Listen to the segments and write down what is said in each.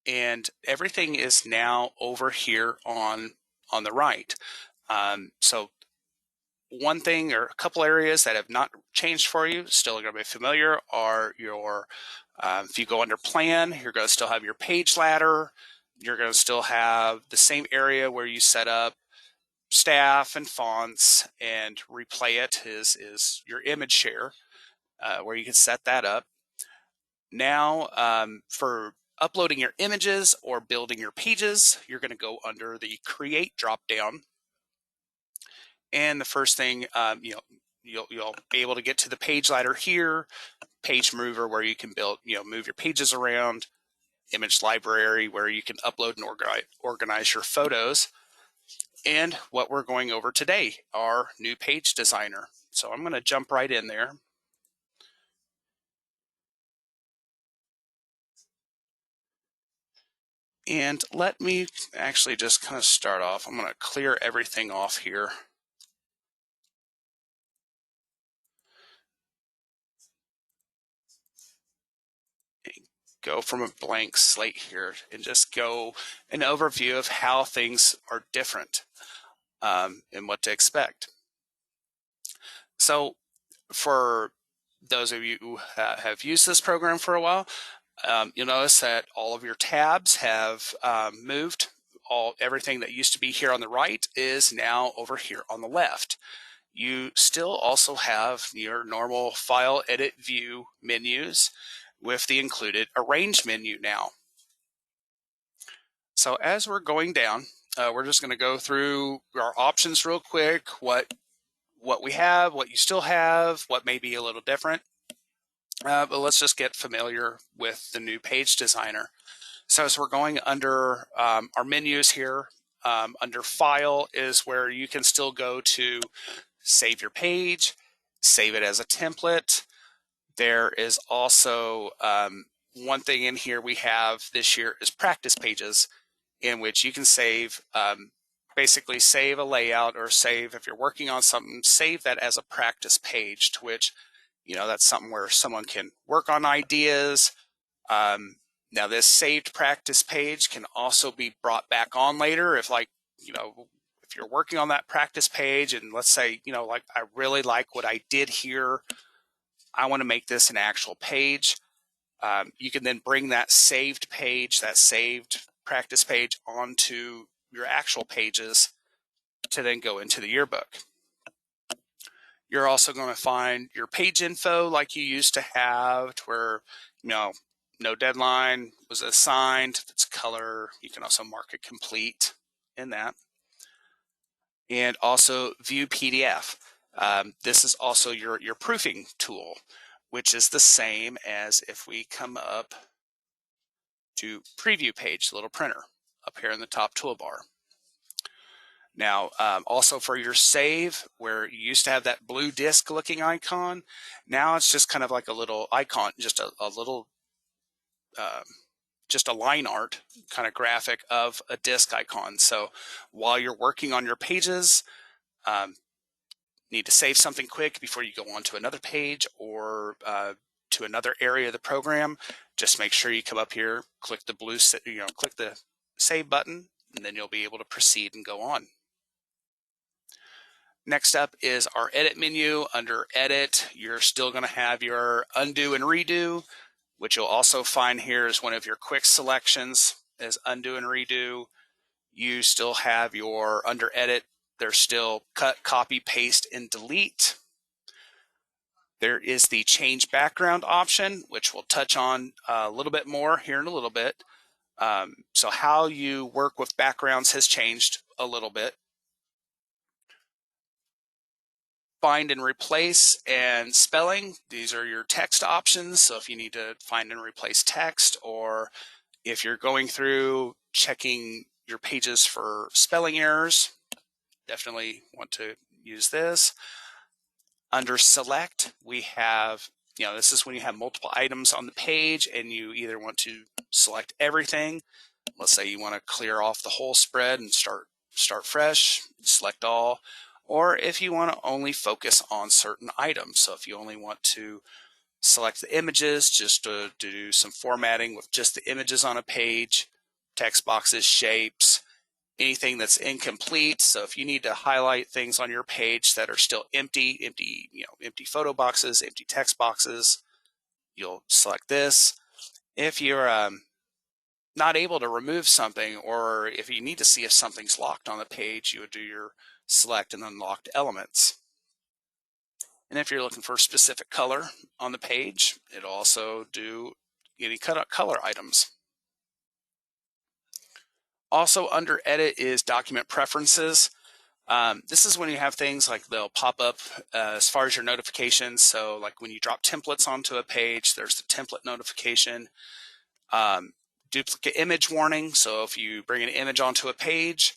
and everything is now over here on the right. So one thing or a couple areas that have not changed for you, still going to be familiar, are your, if you go under plan, you're going to still have your page ladder. You're going to still have the same area where you set up staff and fonts, and replay it is your image share, where you can set that up. Now, for uploading your images or building your pages, you're going to go under the create dropdown. And the first thing, you'll be able to get to the page ladder here, page mover where you can build, move your pages around, image library where you can upload and organize your photos, and what we're going over today, our new page designer. So I'm going to jump right in there. And let me actually just kind of start off. I'm going to clear everything off here. Go from a blank slate here and just go an overview of how things are different, and what to expect. So for those of you who have used this program for a while, you'll notice that all of your tabs have moved. Everything that used to be here on the right is now over here on the left. You still also have your normal file, edit, view menus with the included arrange menu now. So as we're going down, we're just going to go through our options real quick, what we have, what you still have, what may be a little different. But let's just get familiar with the new page designer. So as we're going under our menus here, under file is where you can still go to save your page, save it as a template. There is also one thing in here we have this year is practice pages, in which you can save, basically save a layout, or save, if you're working on something, save that as a practice page, to which, that's something where someone can work on ideas. Now this saved practice page can also be brought back on later if if you're working on that practice page and let's say, I really like what I did here, I want to make this an actual page. You can then bring that saved page, that saved practice page, onto your actual pages to then go into the yearbook. You're also going to find your page info like you used to have, to where, no deadline was assigned. It's color. You can also mark it complete in that. And also view PDF. This is also your proofing tool, which is the same as if we come up to preview page, the little printer up here in the top toolbar. Now, also for your save, where you used to have that blue disc looking icon, now it's just kind of like a little icon, just a little, just a line art kind of graphic of a disc icon. So while you're working on your pages, need to save something quick before you go on to another page or to another area of the program, just make sure you come up here, click the blue, click the save button, and then you'll be able to proceed and go on. Next up is our edit menu. Under edit, you're still going to have your undo and redo, which you'll also find here as one of your quick selections as undo and redo. You still have your under edit, there's still cut, copy, paste, and delete. There is the change background option, which we'll touch on a little bit more here in a little bit. So how you work with backgrounds has changed a little bit. Find and replace and spelling, these are your text options. So if you need to find and replace text, or if you're going through checking your pages for spelling errors, definitely want to use this. Under select, we have, this is when you have multiple items on the page and you either want to select everything. Let's say you want to clear off the whole spread and start fresh, select all. Or if you want to only focus on certain items. So if you only want to select the images, just to do some formatting with just the images on a page, text boxes, shapes, anything that's incomplete. So if you need to highlight things on your page that are still empty, empty photo boxes, empty text boxes, you'll select this. If you're not able to remove something, or if you need to see if something's locked on the page, you would do your select and unlocked elements. And if you're looking for a specific color on the page, it'll also do any color items. Also under edit is document preferences. This is when you have things like they'll pop up as far as your notifications. So like when you drop templates onto a page, there's the template notification. Duplicate image warning. So if you bring an image onto a page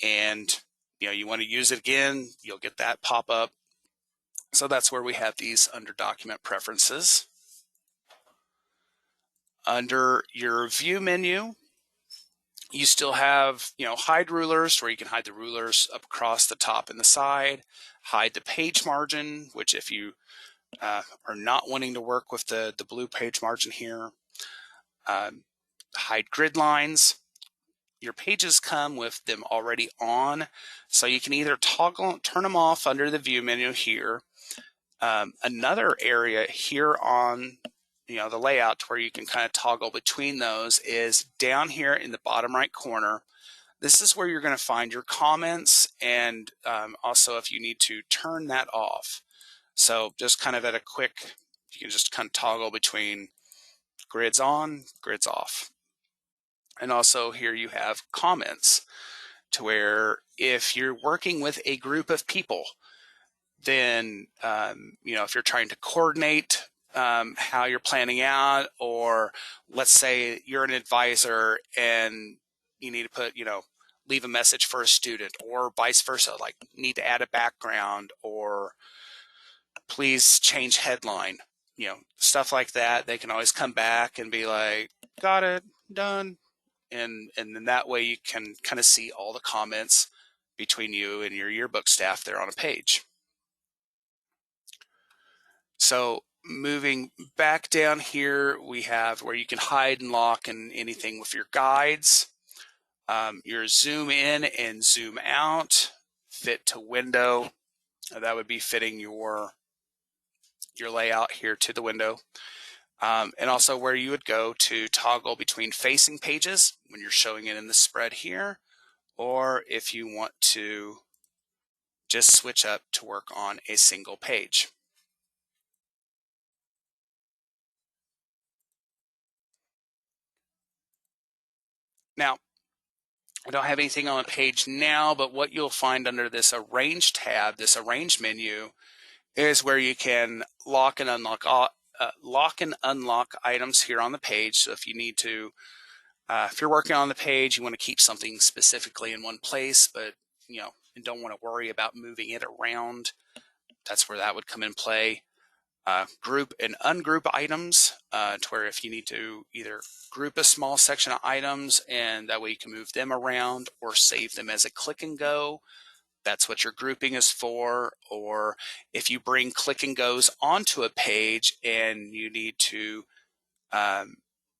and you want to use it again, you'll get that pop up. So that's where we have these under document preferences. Under your view menu, you still have, hide rulers, where you can hide the rulers up across the top and the side, hide the page margin, which if you are not wanting to work with the blue page margin here, hide grid lines. Your pages come with them already on, so you can either turn them off under the view menu here. Another area here on the layout where you can kind of toggle between those is down here in the bottom right corner. This is where you're going to find your comments, and also if you need to turn that off. So just kind of at a quick, you can just kind of toggle between grids on, grids off. And also here you have comments, to where if you're working with a group of people, then if you're trying to coordinate how you're planning out, or let's say you're an advisor and you need to put, leave a message for a student, or vice versa, like need to add a background, or please change headline, stuff like that. They can always come back and be like, got it, done. And then that way you can kind of see all the comments between you and your yearbook staff there on a page. So moving back down here, we have where you can hide and lock and anything with your guides. Your zoom in and zoom out, fit to window. That would be fitting your layout here to the window. And also where you would go to toggle between facing pages when you're showing it in the spread here, or if you want to just switch up to work on a single page. Now, I don't have anything on the page now, but what you'll find under this Arrange tab, this Arrange menu, is where you can lock and unlock items here on the page. So if you need to, if you're working on the page, you want to keep something specifically in one place, but and don't want to worry about moving it around, that's where that would come in play. Group and ungroup items, to where if you need to either group a small section of items and that way you can move them around, or save them as a click and go, that's what your grouping is for. Or if you bring click and goes onto a page and you need to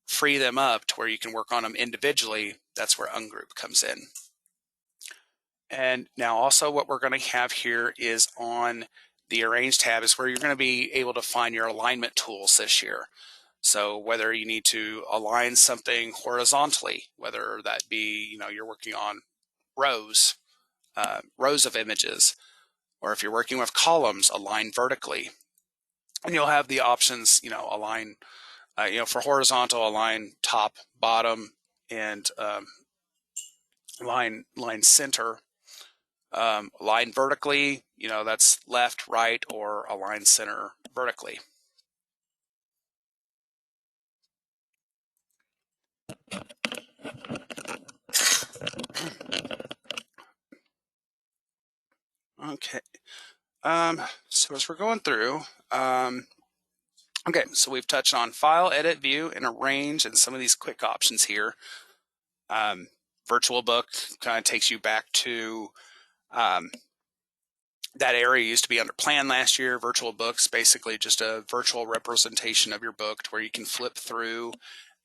free them up to where you can work on them individually, that's where ungroup comes in. And now also what we're going to have here is on the Arrange tab is where you're going to be able to find your alignment tools this year. So whether you need to align something horizontally, whether that be, you're working on rows of images, or if you're working with columns, align vertically. And you'll have the options, align, for horizontal, align top, bottom, and line center. Align vertically, that's left, right, or align center vertically. Okay. So as we're going through, okay, so we've touched on file, edit, view, and arrange, and some of these quick options here. Virtual book kind of takes you back to that area used to be under plan last year. Virtual books, basically just a virtual representation of your book to where you can flip through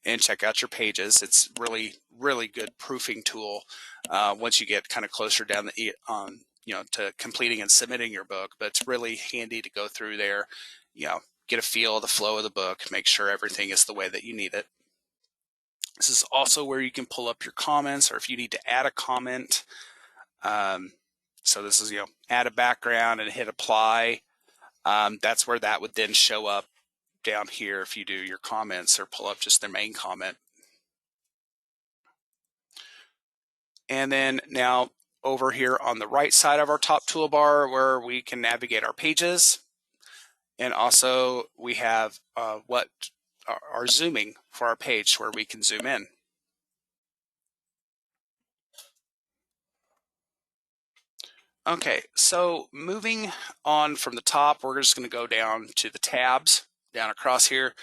and check out your pages. It's really, really good proofing tool once you get kind of closer down the to completing and submitting your book. But it's really handy to go through there, get a feel of the flow of the book, make sure everything is the way that you need it. This is also where you can pull up your comments, or if you need to add a comment. So this is, add a background and hit apply. That's where that would then show up down here if you do your comments, or pull up just their main comment. And then now over here on the right side of our top toolbar, where we can navigate our pages. And also we have what our zooming for our page, where we can zoom in. Okay, so moving on from the top, we're just going to go down to the tabs down across here.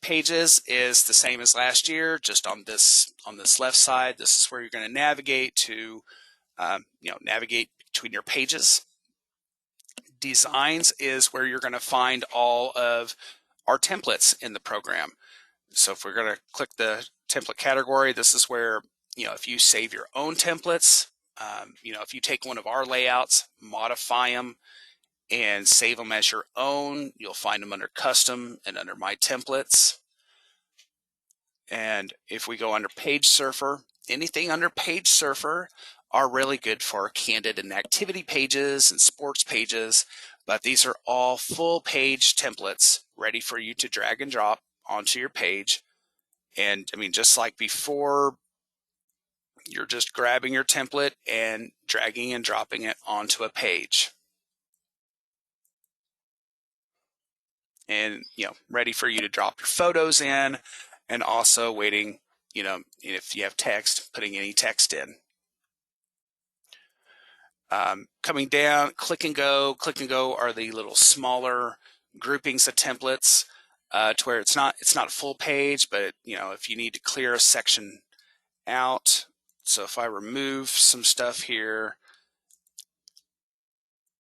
Pages is the same as last year, just on this left side. This is where you're going to navigate to, navigate between your pages. Designs is where you're going to find all of our templates in the program. So if we're going to click the template category, this is where, if you save your own templates, if you take one of our layouts, modify them, and save them as your own, you'll find them under custom and under my templates. And if we go under page surfer, anything under page surfer are really good for candid and activity pages and sports pages, but these are all full page templates ready for you to drag and drop onto your page. And I mean, just like before, you're just grabbing your template and dragging and dropping it onto a page. And, ready for you to drop your photos in, and also waiting, if you have text, putting any text in. Coming down, click and go. Click and go are the little smaller groupings of templates to where it's not a full page, but if you need to clear a section out. So if I remove some stuff here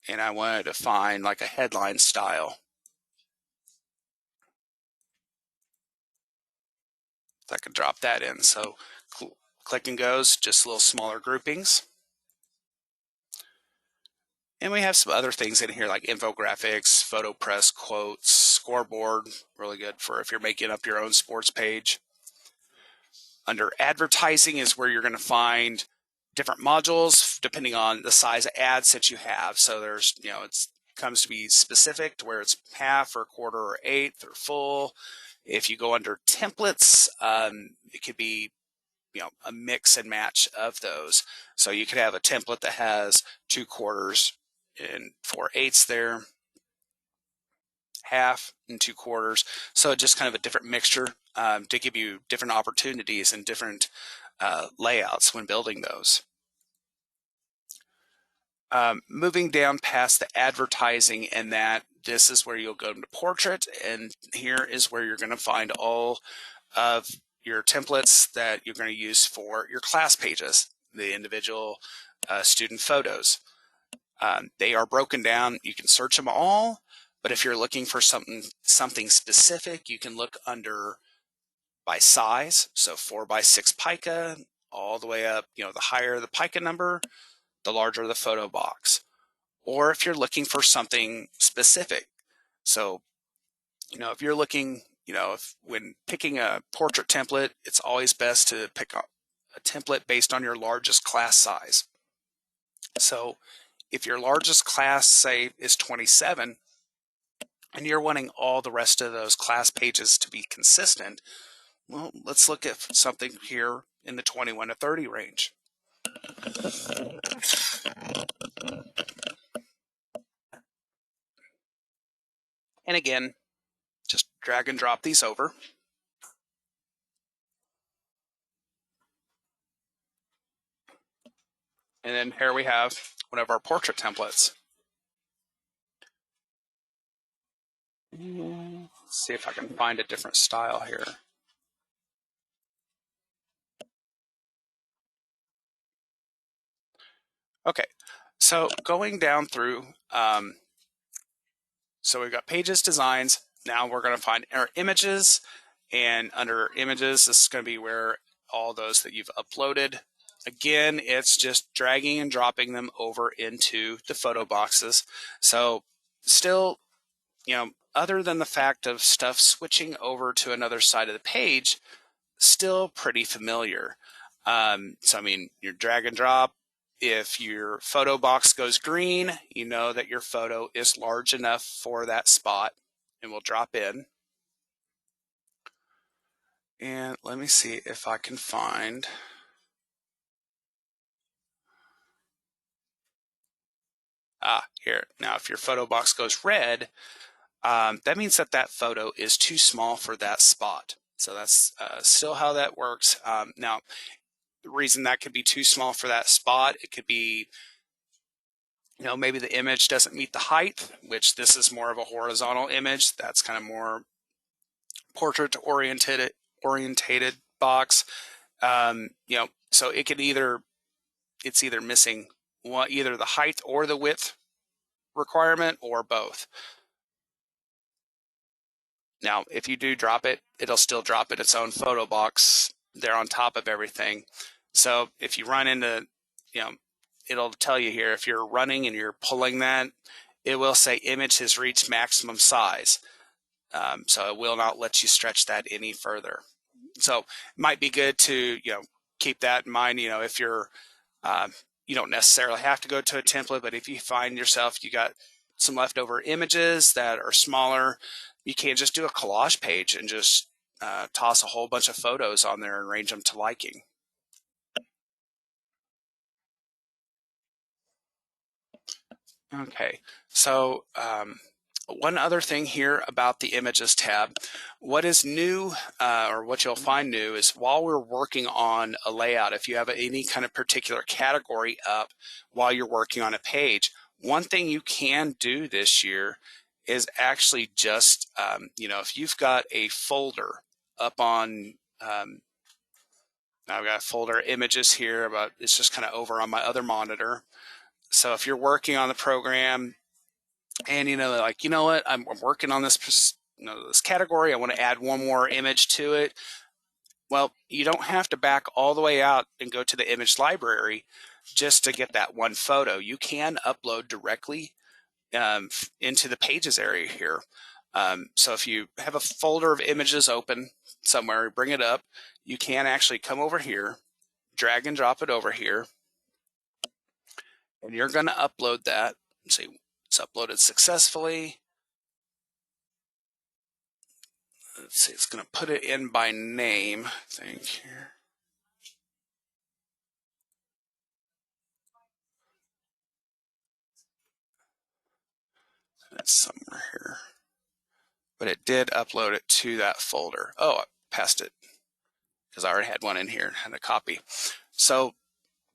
and I wanted to find like a headline style, I could drop that in. So click and goes, just little smaller groupings. And we have some other things in here like infographics, photo press, quotes, scoreboard, really good for if you're making up your own sports page. Under advertising is where you're going to find different modules depending on the size of ads that you have. So there's, it comes to be specific to where it's half or quarter or eighth or full. If you go under templates, it could be, a mix and match of those. So you could have a template that has 2 quarters and 4/8 there, half and 2 quarters. So just kind of a different mixture to give you different opportunities and different layouts when building those. Moving down past the advertising and that, this is where you'll go to portrait, and here is where you're going to find all of your templates that you're going to use for your class pages, the individual student photos. They are broken down. You can search them all, but if you're looking for something specific, you can look under by size. So 4x6 pica, all the way up, the higher the pica number, the larger the photo box. Or if you're looking for something specific. So, if you're looking, when picking a portrait template, it's always best to pick a template based on your largest class size. So if your largest class, say, is 27, and you're wanting all the rest of those class pages to be consistent, well, let's look at something here in the 21 to 30 range. And again, just drag and drop these over. And then here we have one of our portrait templates. Let's see if I can find a different style here. Okay, so going down through, so we've got pages, designs. Now we're going to find our images, and under images, this is going to be where all those that you've uploaded. Again, it's just dragging and dropping them over into the photo boxes. So still, other than the fact of stuff switching over to another side of the page, still pretty familiar. So, I mean, your drag and drop, if your photo box goes green, you know that your photo is large enough for that spot and will drop in. And let me see if I can find. Here. Now, if your photo box goes red, that means that that photo is too small for that spot. So that's still how that works. Now, the reason that could be too small for that spot, it could be, maybe the image doesn't meet the height, which this is more of a horizontal image. That's kind of more portrait orientated box. So it could it's either missing either the height or the width requirement or both. Now, if you do drop it, it'll still drop in its own photo box there on top of everything. So if you run into, it'll tell you here, if you're running and you're pulling that, it will say image has reached maximum size. So it will not let you stretch that any further. So it might be good to, keep that in mind, if you're, you don't necessarily have to go to a template, but if you find yourself, you got some leftover images that are smaller, you can't just do a collage page and just toss a whole bunch of photos on there and arrange them to liking. Okay, so one other thing here about the Images tab, what is new or what you'll find new is while we're working on a layout, if you have any kind of particular category up while you're working on a page, one thing you can do this year is actually just, if you've got a folder up on, I've got folder images here, but it's just kind of over on my other monitor. So if you're working on the program and, what, I'm working on this, this category, I want to add one more image to it. Well, you don't have to back all the way out and go to the image library just to get that one photo. You can upload directly into the pages area here. So if you have a folder of images open somewhere, bring it up, you can actually come over here, drag and drop it over here, and you're going to upload that. See, it's uploaded successfully. Let's see, it's going to put it in by name, I think, here. It's somewhere here. But it did upload it to that folder. Oh, I passed it because I already had one in here, had a copy. So,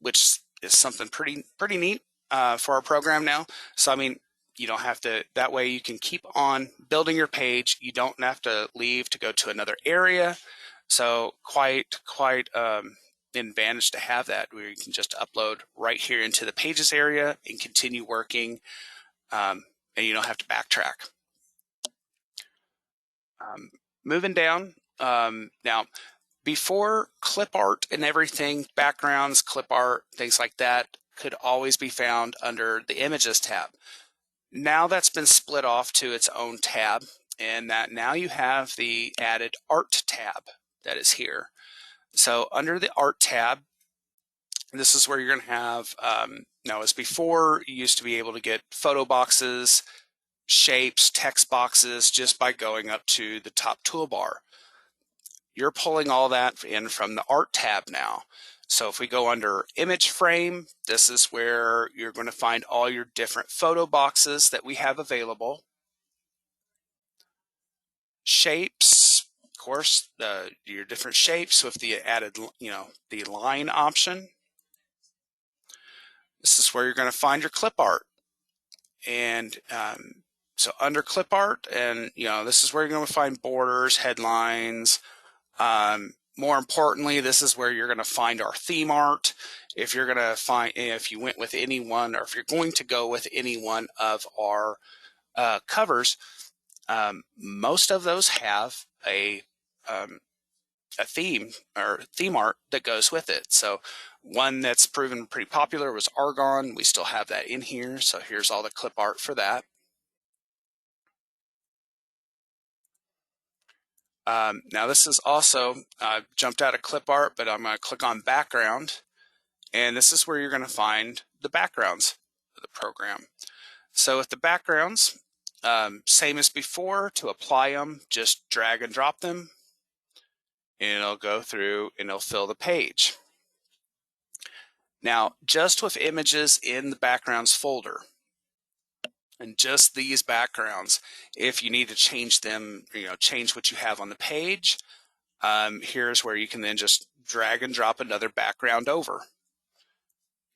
which is something pretty neat for our program now. So, I mean, you don't have to, that way you can keep on building your page. You don't have to leave to go to another area. So quite an advantage to have that, where you can just upload right here into the pages area and continue working, and you don't have to backtrack. Moving down, now before clip art and everything, backgrounds, clip art, things like that could always be found under the Images tab. Now that's been split off to its own tab, and that now you have the added Art tab that is here. So under the Art tab, this is where you're going to have, now as before, you used to be able to get photo boxes, shapes, text boxes just by going up to the top toolbar. You're pulling all that in from the Art tab now. So if we go under Image Frame, this is where you're going to find all your different photo boxes that we have available. Shapes, of course, your different shapes with the added, the line option. This is where you're going to find your clip art. And so under clip art, and this is where you're going to find borders, headlines. More importantly, this is where you're going to find our theme art. If you're going to find, if you went with any one, or if you're going to go with any one of our covers, most of those have a a theme or theme art that goes with it. So one that's proven pretty popular was argon. We still have that in here. So here's all the clip art for that. Now this is also jumped out of clip art, but I'm going to click on background, and this is where you're going to find the backgrounds of the program. So with the backgrounds, same as before, to apply them, just drag and drop them, and it'll go through and it'll fill the page. Now, just with images in the backgrounds folder, and just these backgrounds, if you need to change them, change what you have on the page, here's where you can then just drag and drop another background over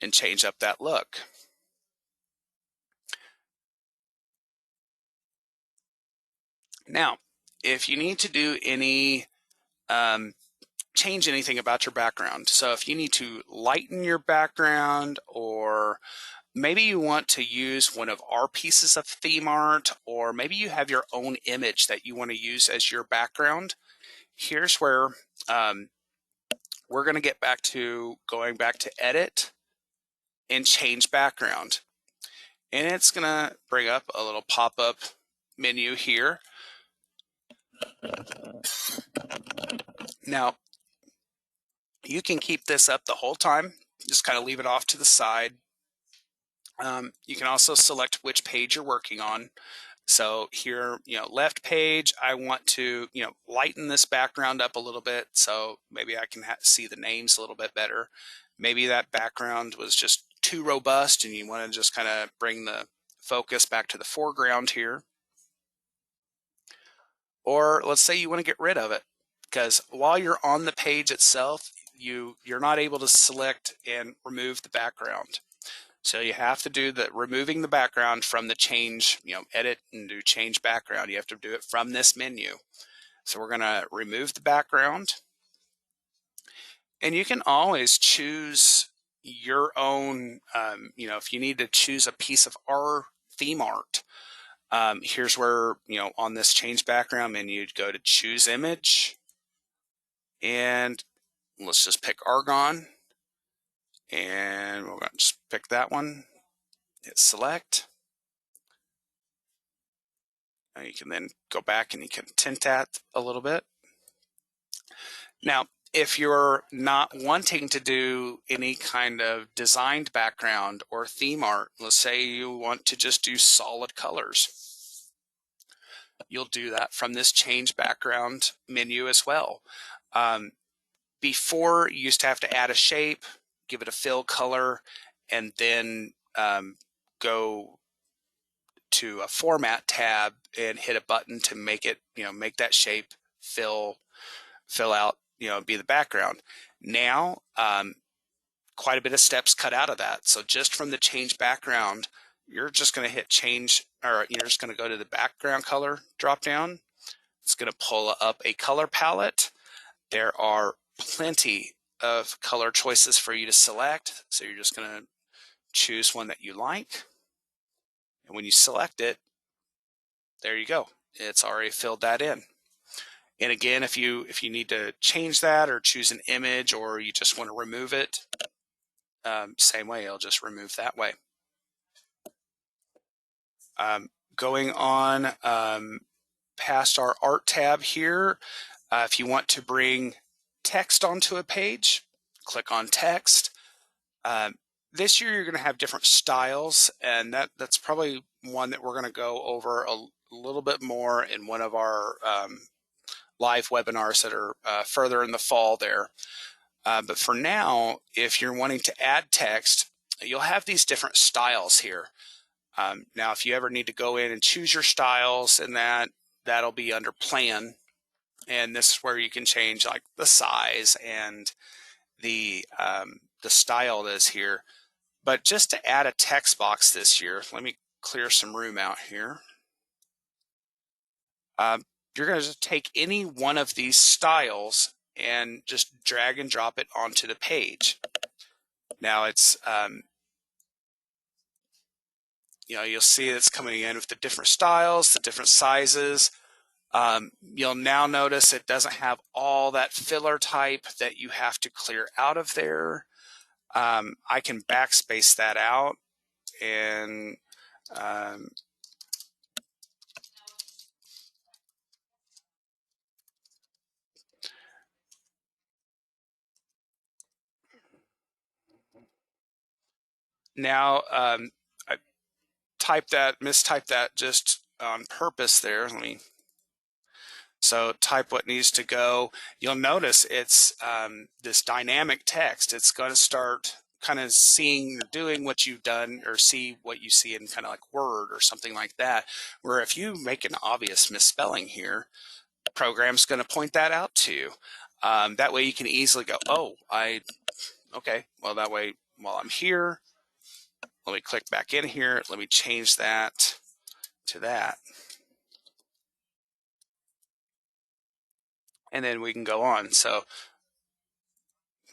and change up that look. Now, if you need to do any change anything about your background, so if you need to lighten your background, or maybe you want to use one of our pieces of theme art, or maybe you have your own image that you want to use as your background, here's where we're going to get back to going back to edit and change background. And it's going to bring up a little pop-up menu here. Now, you can keep this up the whole time, just kind of leave it off to the side. You can also select which page you're working on. So here, left page, I want to, lighten this background up a little bit, so maybe I can see the names a little bit better. Maybe that background was just too robust and you want to just kind of bring the focus back to the foreground here. Or let's say you want to get rid of it, because while you're on the page itself, you're not able to select and remove the background. So you have to do the removing the background from the change, edit and do change background. You have to do it from this menu. So we're going to remove the background. And you can always choose your own, if you need to choose a piece of our theme art, here's where, on this change background menu, you'd go to choose image. And let's just pick argon. And we're going to just pick that one. Hit select. You can then go back and you can tint that a little bit. Now, if you're not wanting to do any kind of designed background or theme art, let's say you want to just do solid colors, you'll do that from this change background menu as well. Before, you used to have to add a shape, give it a fill color, and then go to a format tab and hit a button to make it, make that shape fill out, be the background. Now, quite a bit of steps cut out of that. So just from the change background, you're just going to hit change, or you're just going to go to the background color drop down. It's going to pull up a color palette. There are plenty of color choices for you to select. So you're just going to choose one that you like. And when you select it, there you go. It's already filled that in. And again, if you need to change that or choose an image, or you just want to remove it, same way, I'll just remove that way. Going on past our art tab here, if you want to bring text onto a page, click on text. This year you're going to have different styles, and that's probably one that we're going to go over a little bit more in one of our live webinars that are further in the fall there. But for now, if you're wanting to add text, you'll have these different styles here. Now, if you ever need to go in and choose your styles, and that'll be under plan. And this is where you can change like the size and the style that is here. But just to add a text box this year, let me clear some room out here. You're going to just take any one of these styles and just drag and drop it onto the page. Now it's, you'll see it's coming in with the different styles, the different sizes. You'll now notice it doesn't have all that filler type that you have to clear out of there. I can backspace that out and um, now I mistyped that just on purpose there. So type what needs to go. You'll notice it's this dynamic text. It's going to start kind of doing what you've done, or see what you see in kind of like Word or something like that. Where if you make an obvious misspelling here, the program's going to point that out to you. That way you can easily go, oh, okay, well, that way while I'm here, let me click back in here. Let me change that to that. And then we can go on. So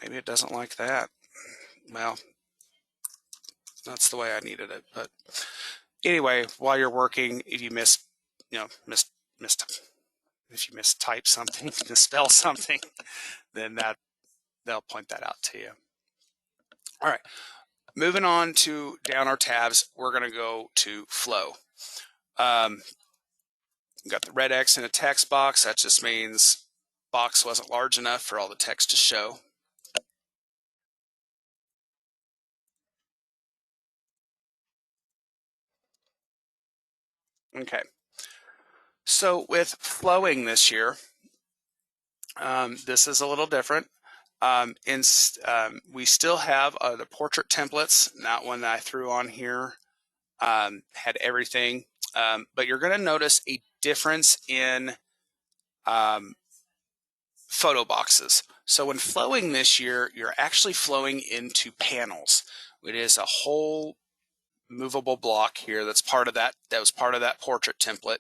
maybe it doesn't like that. Well, that's the way I needed it. But anyway, while you're working, if you if you mistype something, misspell something, then they'll point that out to you. All right, moving on to down our tabs, we're going to go to flow. Got the red X in a text box. That just means box wasn't large enough for all the text to show. Okay. So with flowing this year, this is a little different. We still have the portrait templates. That one that I threw on here had everything. But you're going to notice a difference in photo boxes. So when flowing this year, you're actually flowing into panels. It is a whole movable block here that's part of that. That was part of that portrait template.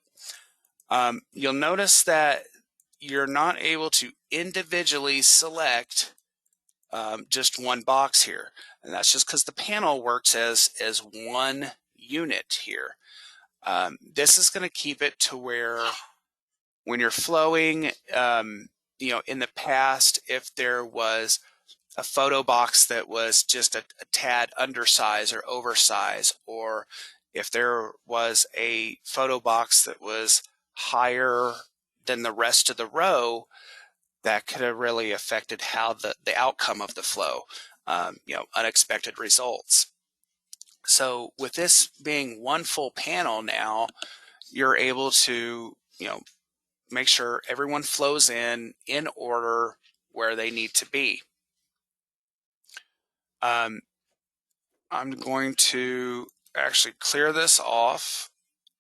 You'll notice that you're not able to individually select just one box here, and that's just because the panel works as one unit here. This is going to keep it to where when you're flowing, in the past, if there was a photo box that was just a tad undersize or oversize, or if there was a photo box that was higher than the rest of the row, that could have really affected how the outcome of the flow, unexpected results. So with this being one full panel now, you're able to, make sure everyone flows in order where they need to be. I'm going to actually clear this off,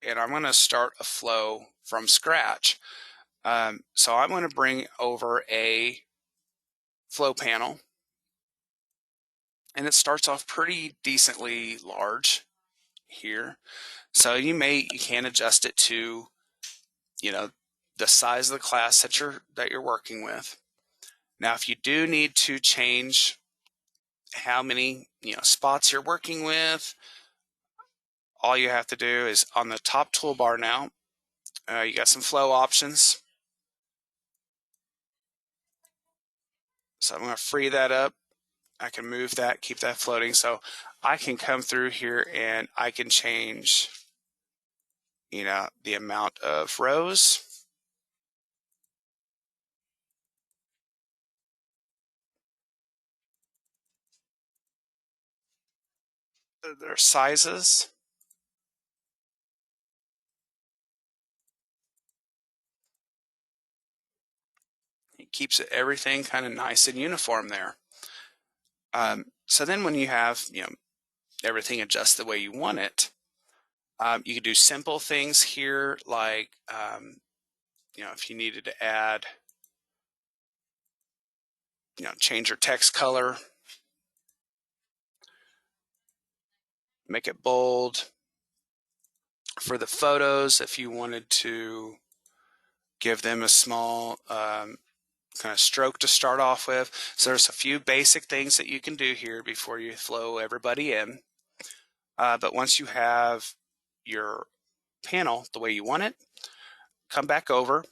and I'm going to start a flow from scratch. So I'm going to bring over a flow panel, and it starts off pretty decently large here. So you can adjust it to, the size of the class that you're working with. Now, if you do need to change how many spots you're working with, all you have to do is on the top toolbar now, you got some flow options. So I'm going to free that up. I can move that, keep that floating. So I can come through here and I can change, the amount of rows. Their sizes. It keeps everything kind of nice and uniform there. So then when you have, everything adjust the way you want it, you can do simple things here, like, if you needed to add, change your text color, make it bold. For the photos, if you wanted to give them a small kind of stroke to start off with. So there's a few basic things that you can do here before you flow everybody in. But once you have your panel the way you want it, come back over,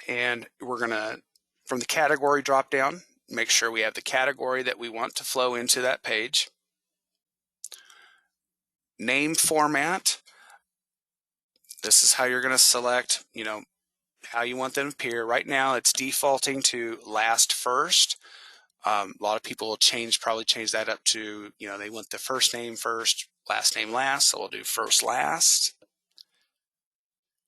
and we're going to, from the category drop down, make sure we have the category that we want to flow into that page. Name format. This is how you're going to select, how you want them to appear. Right now, it's defaulting to last first. A lot of people will probably change that up to, they want the first name first, last name last. So we'll do first last.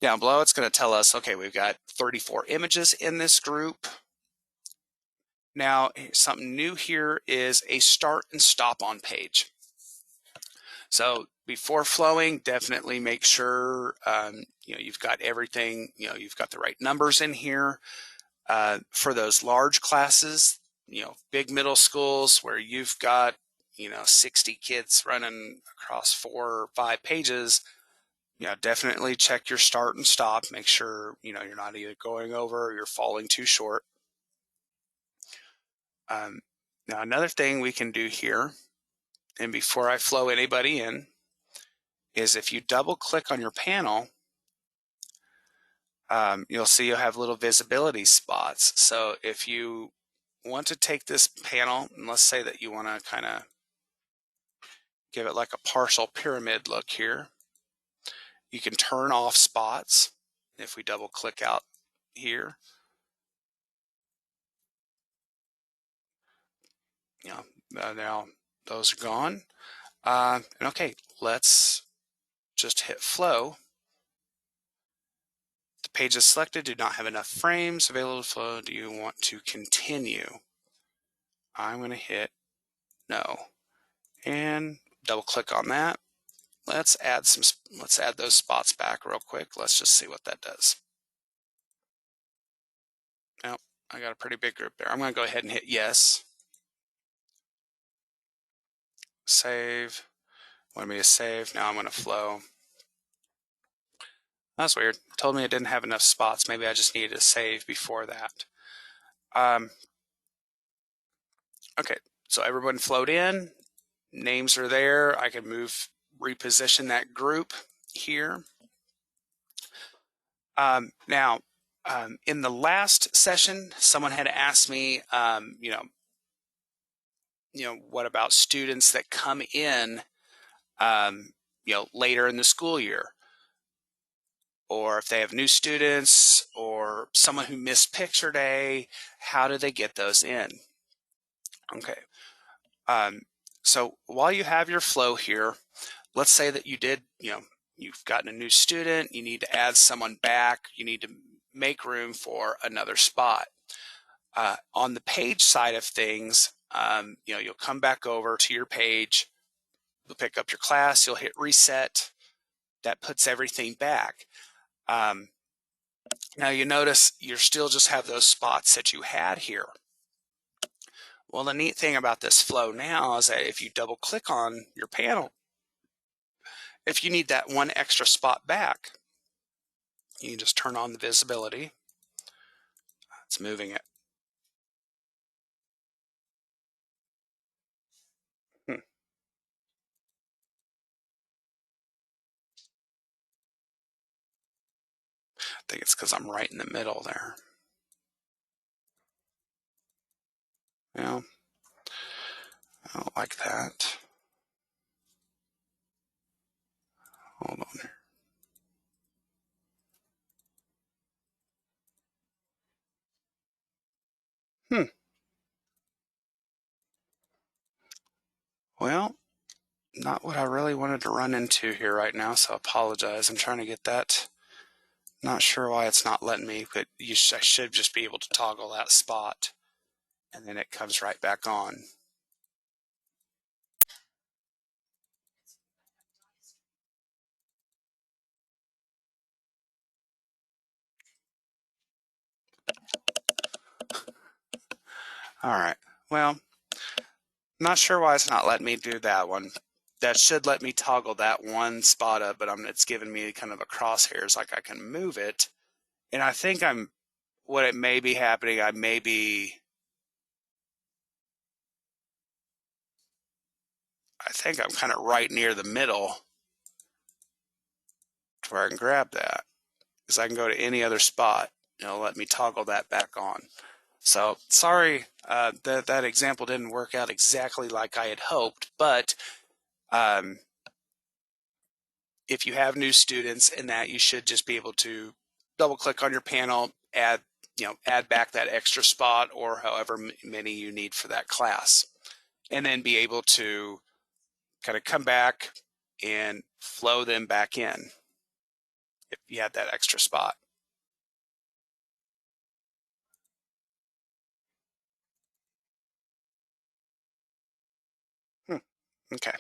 Down below, it's going to tell us, okay, we've got 34 images in this group. Now, something new here is a start and stop on page. So before flowing, definitely make sure you've got everything, you've got the right numbers in here. For those large classes, big middle schools where you've got 60 kids running across 4 or 5 pages, definitely check your start and stop. Make sure you're not either going over or you're falling too short. Now another thing we can do here, and before I flow anybody in, is if you double click on your panel, you'll see you'll have little visibility spots. So if you want to take this panel, and let's say that you want to kind of give it like a partial pyramid look here, you can turn off spots. If we double click out here, now those are gone. And okay, let's just hit flow. The page is selected, do not have enough frames available to flow. Do you want to continue? I'm going to hit no, and double click on that. Let's add those spots back real quick. Let's just see what that does. Now, I got a pretty big group there. I'm going to go ahead and hit yes. Save. Want me to save. Now I'm going to flow. That's weird. It told me it didn't have enough spots. Maybe I just needed to save before that. Okay, so everyone flowed in. Names are there. I can reposition that group here. Now, in the last session, someone had asked me, what about students that come in, later in the school year, or if they have new students or someone who missed picture day, how do they get those in? Okay. So while you have your flow here, let's say that you did, you've gotten a new student, you need to add someone back, you need to make room for another spot. On the page side of things, you'll come back over to your page, you'll pick up your class, you'll hit reset. That puts everything back. Now you notice you still just have those spots that you had here. Well, the neat thing about this flow now is that if you double click on your panel, if you need that one extra spot back, you can just turn on the visibility. It's moving it. I think it's because I'm right in the middle there. Well, I don't like that. Hold on here. Well, not what I really wanted to run into here right now, so I apologize. I'm trying to get that. Not sure why it's not letting me, but I should just be able to toggle that spot, and then it comes right back on. All right, well, not sure why it's not letting me do that one. That should let me toggle that one spot up, but it's giving me kind of a crosshairs, like I can move it. And I think what it may be happening, I think I'm kind of right near the middle to where I can grab that. because I can go to any other spot. It'll let me toggle that back on. So sorry that example didn't work out exactly like I had hoped, but um, if you have new students in that, you should just be able to double click on your panel, add back that extra spot or however many you need for that class, and then be able to kind of come back and flow them back in if you had that extra spot. Okay.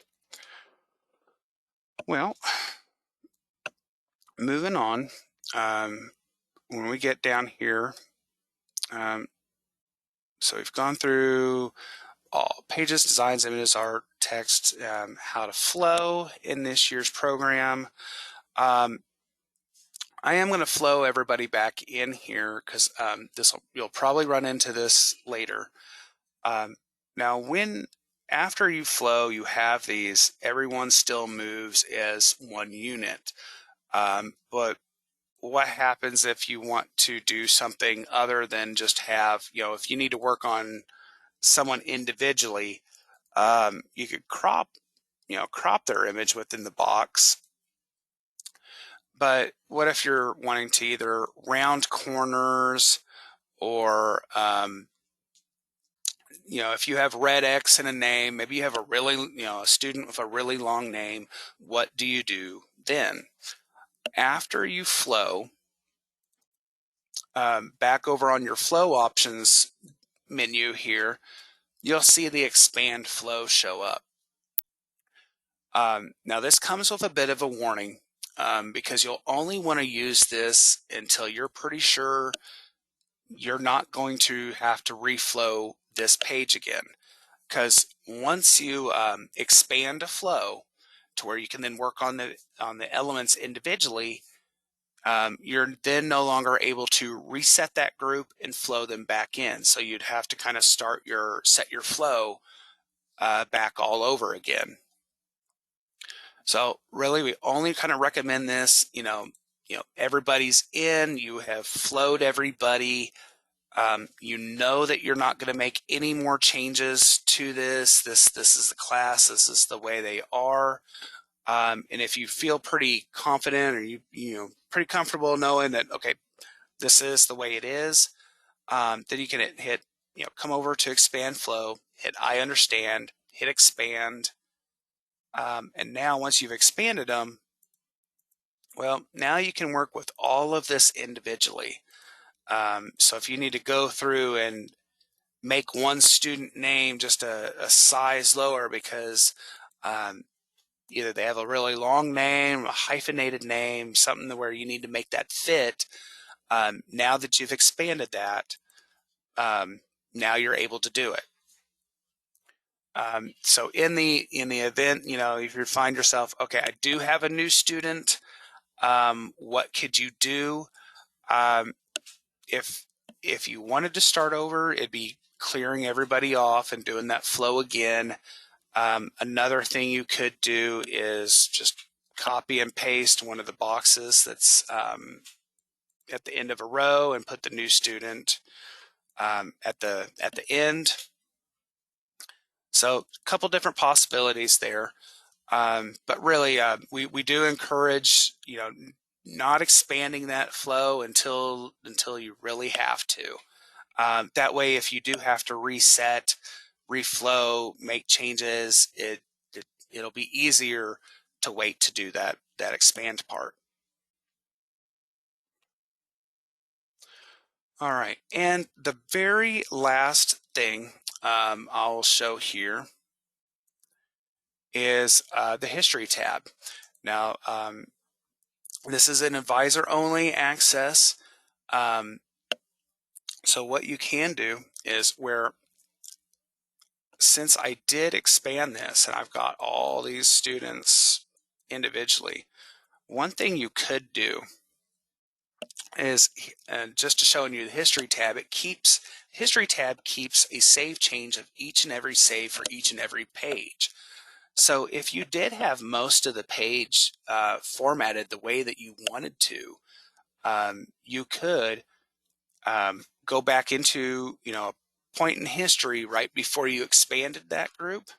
Well, moving on. When we get down here, um, so we've gone through all pages, designs, images, art, text, how to flow in this year's program. I am going to flow everybody back in here because you'll probably run into this later. Now, after you flow, you have these. Everyone still moves as one unit, but what happens if you want to do something other than just have, if you need to work on someone individually, you could crop their image within the box. But what if you're wanting to either round corners or, if you have red X in a name, maybe you have a student with a really long name, what do you do then? After you flow, back over on your flow options menu here, you'll see the expand flow show up. Now this comes with a bit of a warning because you'll only want to use this until you're pretty sure you're not going to have to reflow this page again. Because once you expand a flow to where you can then work on the elements individually, you're then no longer able to reset that group and flow them back in. So you'd have to kind of set your flow back all over again. So really, we only kind of recommend this. Everybody's in. You have flowed everybody. You know that you're not going to make any more changes to this. This is the class. This is the way they are. And if you feel pretty confident or you pretty comfortable knowing that okay, this is the way it is, then you can hit come over to expand flow, hit I understand, hit expand, and now once you've expanded them, well, now you can work with all of this individually. So if you need to go through and make one student name just a size lower because either they have a really long name, a hyphenated name, something where you need to make that fit. Now that you've expanded that, now you're able to do it. So in the event, if you find yourself, okay, I do have a new student, what could you do? If you wanted to start over, it'd be clearing everybody off and doing that flow again. Another thing you could do is just copy and paste one of the boxes that's at the end of a row and put the new student at the end. So a couple different possibilities there. But really, we do encourage, not expanding that flow until you really have to. That way, if you do have to reset, reflow, make changes, it'll be easier to wait to do that expand part. All right, and the very last thing I'll show here is the history tab. Now, this is an advisor only access. So what you can do is since I did expand this and I've got all these students individually, one thing you could do is just to show you the history tab, history tab keeps a save change of each and every save for each and every page. So if you did have most of the page formatted the way that you wanted to, you could go back into, a point in history right before you expanded that group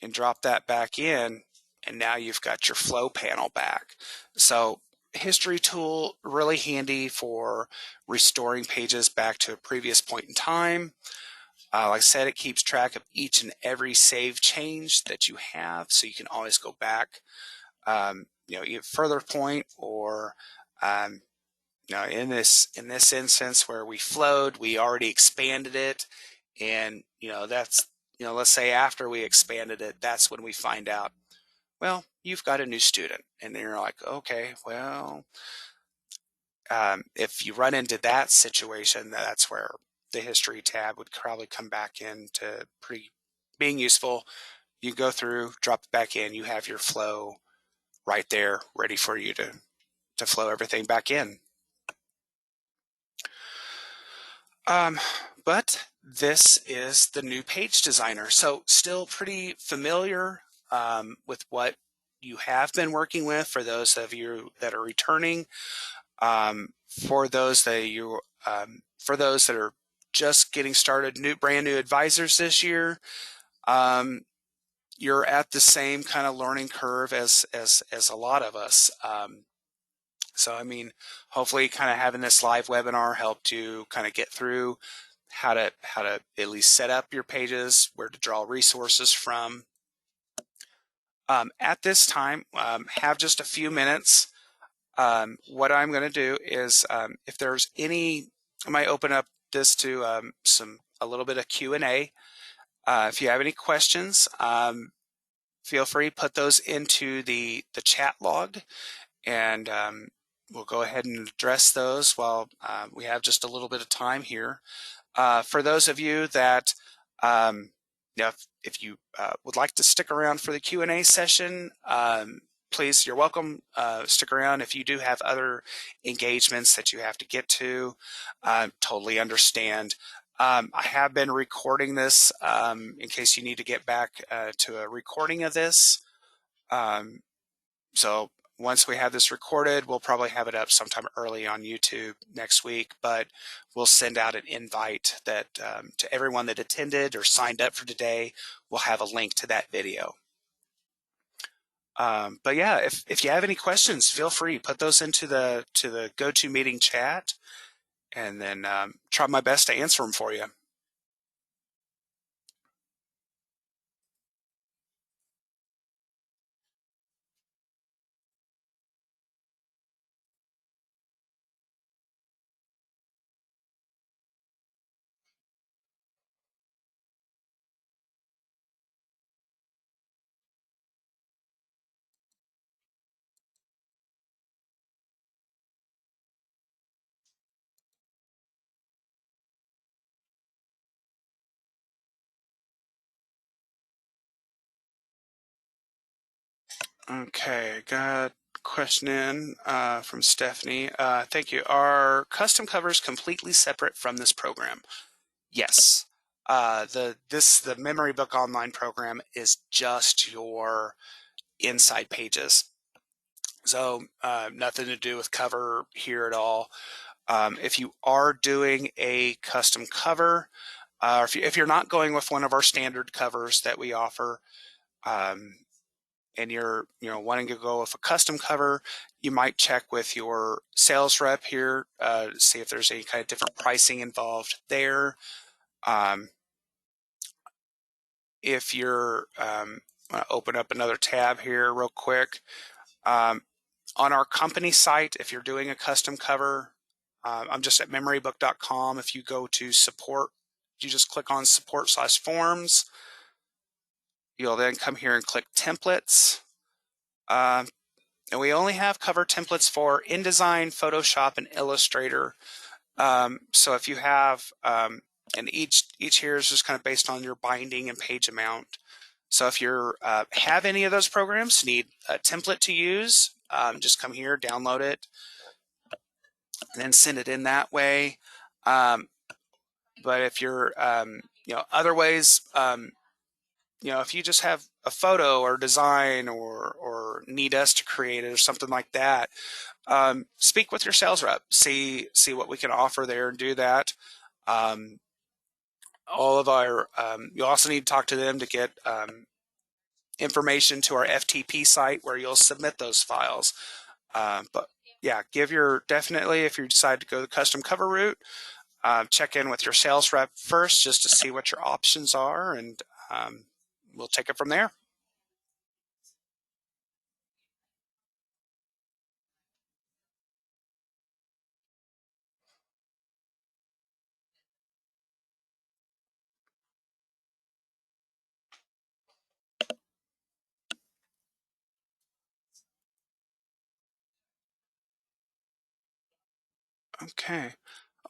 and drop that back in, and now you've got your flow panel back. So history tool, really handy for restoring pages back to a previous point in time. Like I said, it keeps track of each and every save change that you have, so you can always go back, either further point or, in this instance where we flowed, we already expanded it, and that's let's say after we expanded it, that's when we find out, well, you've got a new student, and then you're like, okay, well, if you run into that situation, that's where the history tab would probably come back into being useful. You go through, drop it back in, you have your flow right there ready for you to flow everything back in. But this is the new page designer, so still pretty familiar with what you have been working with for those of you that are returning. For those that are just getting started, brand new advisors this year, you're at the same kind of learning curve as a lot of us. So I mean, hopefully, kind of having this live webinar helped you kind of get through how to at least set up your pages, where to draw resources from. At this time, have just a few minutes. What I'm going to do is, if there's any, I might open up this to a little bit of Q&A. If you have any questions, feel free to put those into the chat log, and we'll go ahead and address those while we have just a little bit of time here. For those of you that, if you would like to stick around for the Q&A session, please, you're welcome. Stick around. If you do have other engagements that you have to get to, totally understand. I have been recording this in case you need to get back to a recording of this. So once we have this recorded, we'll probably have it up sometime early on YouTube next week, but we'll send out an invite that to everyone that attended or signed up for today. We'll have a link to that video. But yeah, if you have any questions, feel free, put those into the GoToMeeting chat, and then try my best to answer them for you. Okay, got a question in from Stephanie. Thank you. Are custom covers completely separate from this program? Yes. The Memory Book Online program is just your inside pages. So nothing to do with cover here at all. If you are doing a custom cover, or if you're not going with one of our standard covers that we offer, and you're wanting to go with a custom cover, you might check with your sales rep here to see if there's any kind of different pricing involved there. If you're I'm going to open up another tab here real quick. On our company site, if you're doing a custom cover, I'm just at memorybook.com. If you go to support, you just click on support/forms. You'll then come here and click templates. And we only have cover templates for InDesign, Photoshop, and Illustrator. So if you have, and each here is just kind of based on your binding and page amount. So if you have any of those programs, need a template to use, just come here, download it, and then send it in that way. But if you're, other ways, if you just have a photo or design or need us to create it or something like that, speak with your sales rep. See what we can offer there and do that. Um, all of our you also need to talk to them to get information to our FTP site where you'll submit those files. But yeah, definitely, if you decide to go the custom cover route, check in with your sales rep first just to see what your options are, and we'll take it from there. Okay.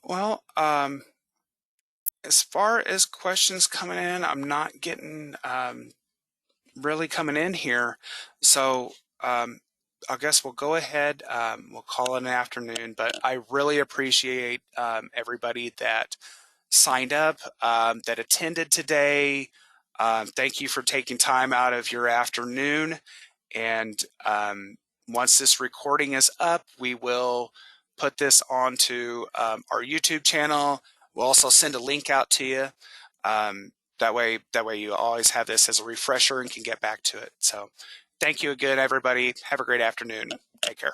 Well, as far as questions coming in, I'm not getting really coming in here. So I guess we'll go ahead. We'll call it an afternoon, but I really appreciate everybody that signed up, that attended today. Thank you for taking time out of your afternoon. And once this recording is up, we will put this onto our YouTube channel. We'll also send a link out to you. That way you always have this as a refresher and can get back to it. So thank you again, everybody. Have a great afternoon. Take care.